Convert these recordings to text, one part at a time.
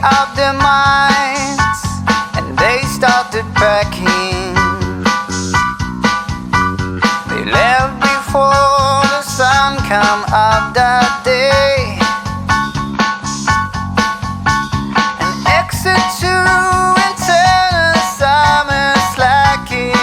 up their minds and they started packing. They left before the sun come up that day, and exit to eternal summer slacking.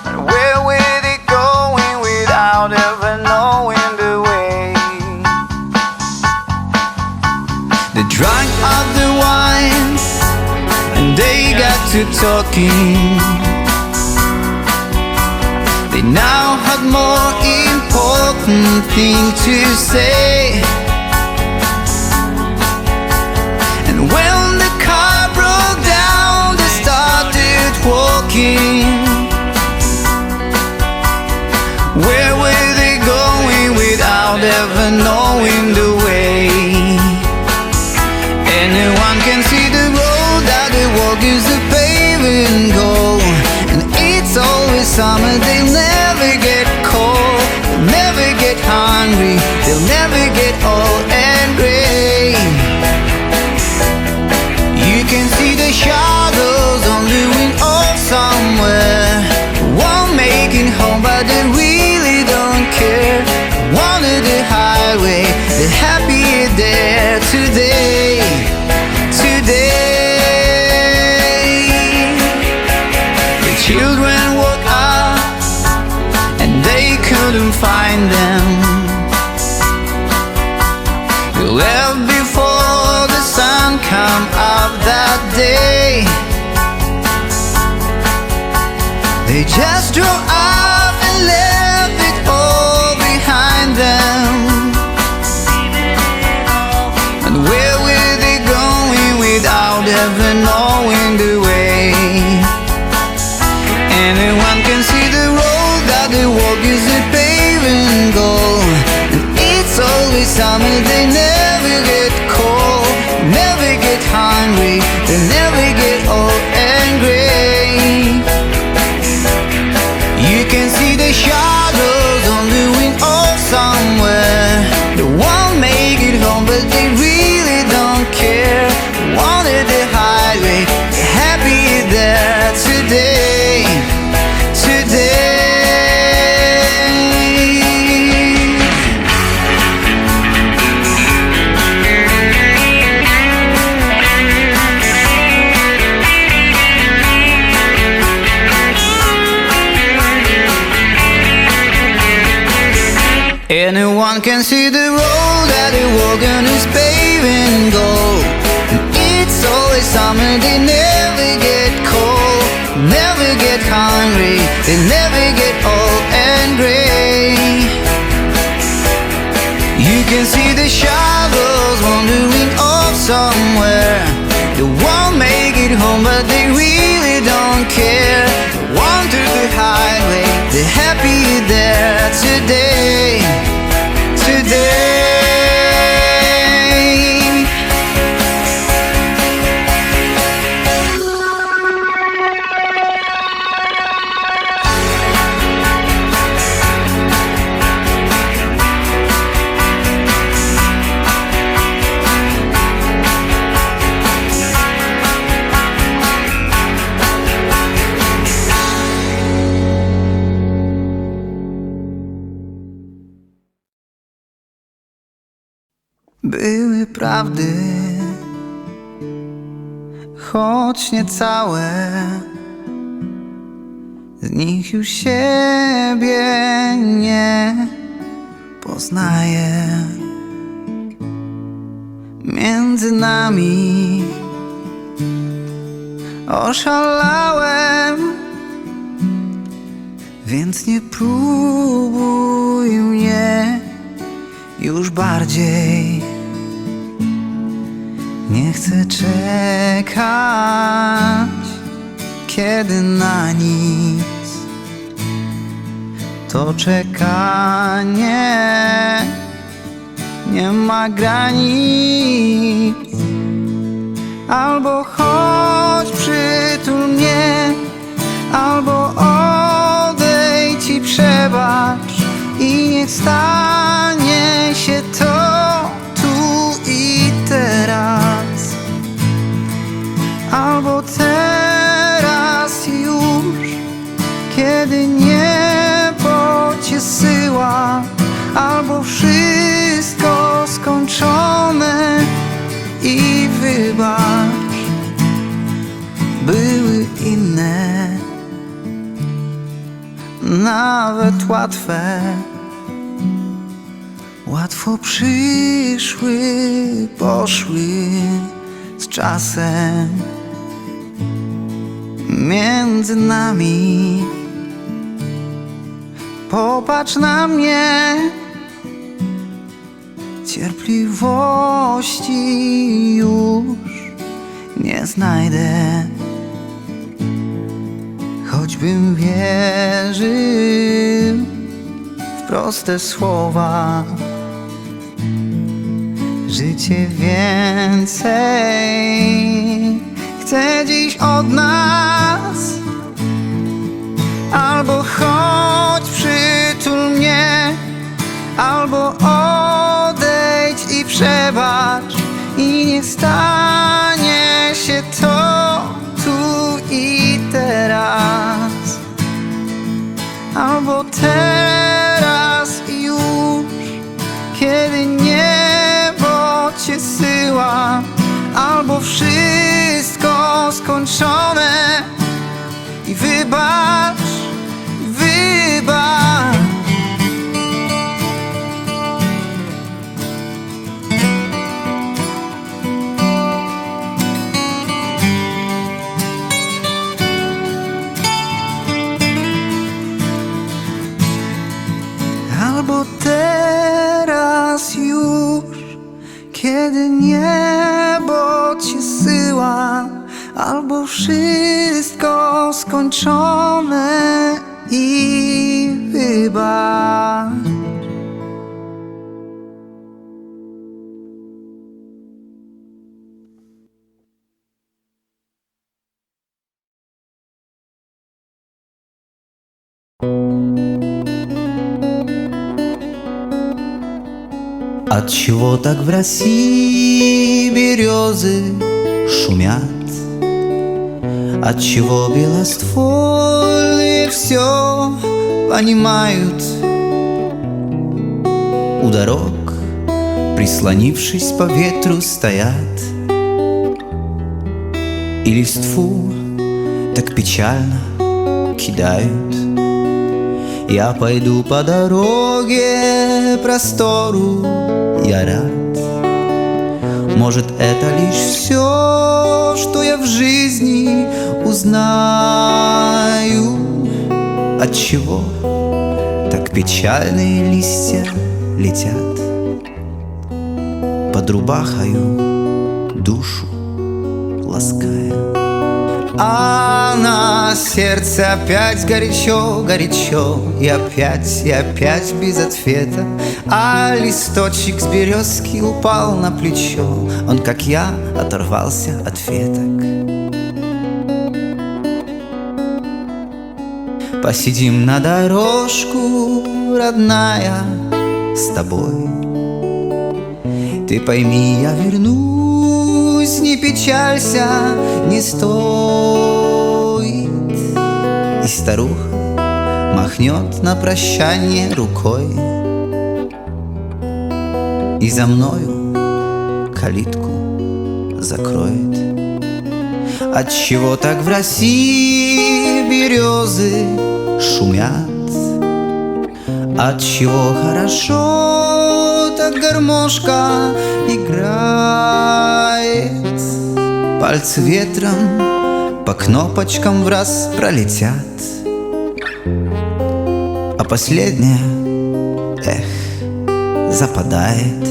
But where were they going without ever knowing the way? They drank up the wine and they got to talking. They now had more important thing to say. And when the car broke down, they started walking. Where were they going without ever knowing the way? Anyone can see the road that they walk is a paving goal. And it's always summer, they'll never get cold, they'll never get hungry, they'll never get old and gray. You can see the shadows on the window somewhere. Won't make it home, but they really don't care. Wanted the highway, they're happy there today. The children woke up and they couldn't find them. They left before the sun come up that day. They just drove up and left it all behind them. And where were they going without ever knowing the way? Anyone can see the road that they walk is a paving goal. And it's always summer, they never get cold, never get hungry, they never get old and gray. You can see the shadows on the window somewhere. They won't make it home, but they really don't care. They wanted the highway, they're happy there today. Anyone can see the road that they walk on is paving gold. And it's always summer, they never get cold, never get hungry, they never get old and gray. You can see the shadows wandering off somewhere. They won't make it home, but they really don't care. They wander the highway, they're happy there today. Były prawdy, choć nie całe, z nich już siebie nie poznaję. Między nami oszalałem, więc nie próbuj mnie już bardziej. Nie chcę czekać, kiedy na nic. To czekanie nie ma granic. Albo chodź, przytul mnie, albo odejdź i przebacz. I niech stanie się to tu i nawet łatwe. Łatwo przyszły, poszły z czasem. Między nami popatrz na mnie, cierpliwości już nie znajdę. Choćbym wierzył w proste słowa, życie więcej chce dziś od nas. Albo chodź, przytul mnie, albo odejdź i przebacz. I niech stanie się to tu i teraz. Albo teraz i już, kiedy niebo cię syła. Albo wszystko skończone i wybacz, wybacz. Albo teraz już, kiedy niebo cię syła. Albo wszystko skończone i wybacz. Отчего так в России березы шумят? Отчего белоствольные все понимают? У дорог, прислонившись по ветру, стоят, и листву так печально кидают. Я пойду по дороге простору, я рад. Может, это лишь все, что я в жизни узнаю. Отчего так печальные листья летят под рубахою, душу лаская. А на сердце опять горячо, горячо. И опять без ответа. А листочек с березки упал на плечо. Он, как я, оторвался от веток. Посидим на дорожку, родная, с тобой. Ты пойми, я вернусь, не печалься, не стоит. И старуха махнет на прощание рукой, и за мною калитку закроет. Отчего так в России березы шумят? Отчего хорошо так гармошка играет? Пальцы ветром по кнопочкам враз пролетят, а последняя, западает.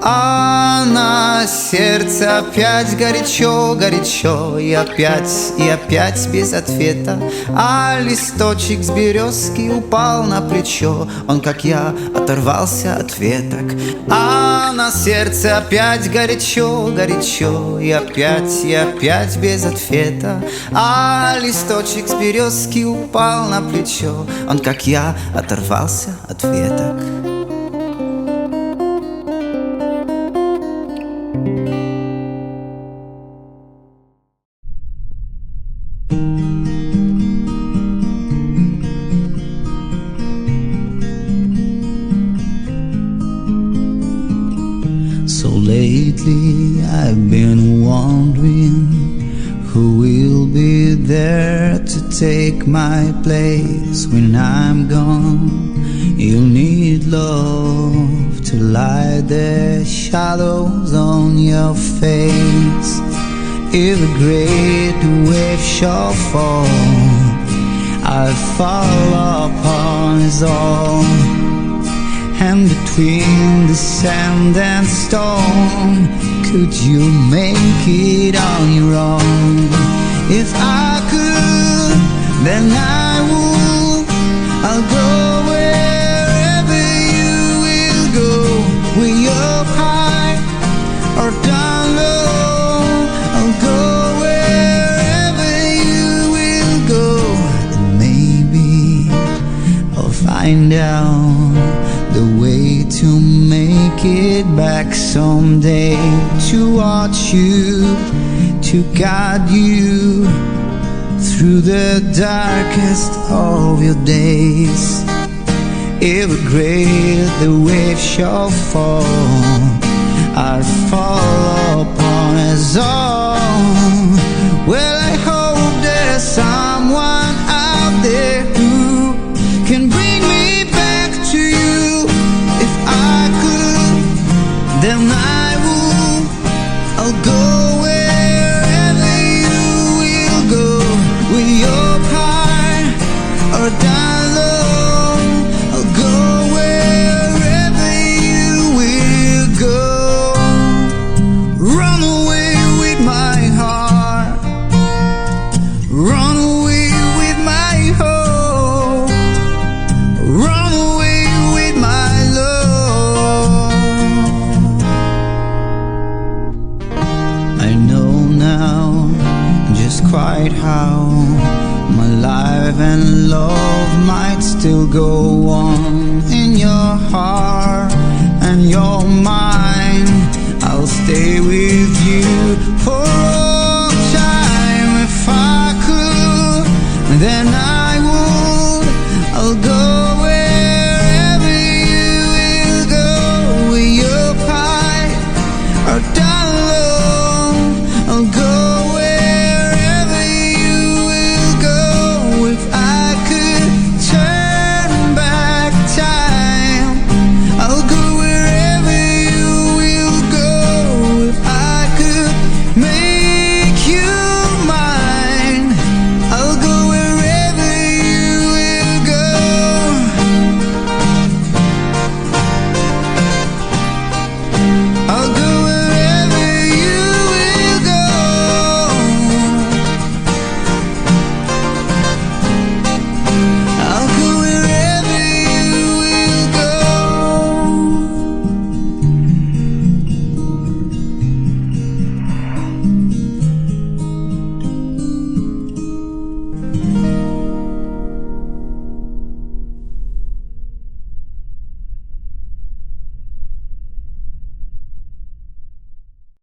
А на сердце опять горячо, горячо. И опять без ответа. А листочек с березки упал на плечо. Он, как я, оторвался от веток. А на сердце опять горячо, горячо. И опять без ответа. А листочек с березки упал на плечо. Он, как я, оторвался от веток. So lately I've been wondering who will be there to take my place when I'm gone. You'll need love to light the shadows on your face. If a great wave shall fall, I'll fall upon us all. And between the sand and stone, could you make it on your own? If I could, then I would. I'll go wherever you will go. Way up high or down low, I'll go wherever you will go. And maybe I'll find out the way to make it back someday. To watch you, to guide you through the darkest of your days. If a great the wave shall fall, I'll fall upon us all. Well, I hope there's someone out there who can bring me back to you. If I could, then I would. I'll go wherever you will go. Way up high or down low, I'll go wherever you will go. Run away with my heart, run away with my hope, run away with my love. I know now just quite how my life and love might still go on. In your heart and your mind, I'll stay with you for all time. If I could, then I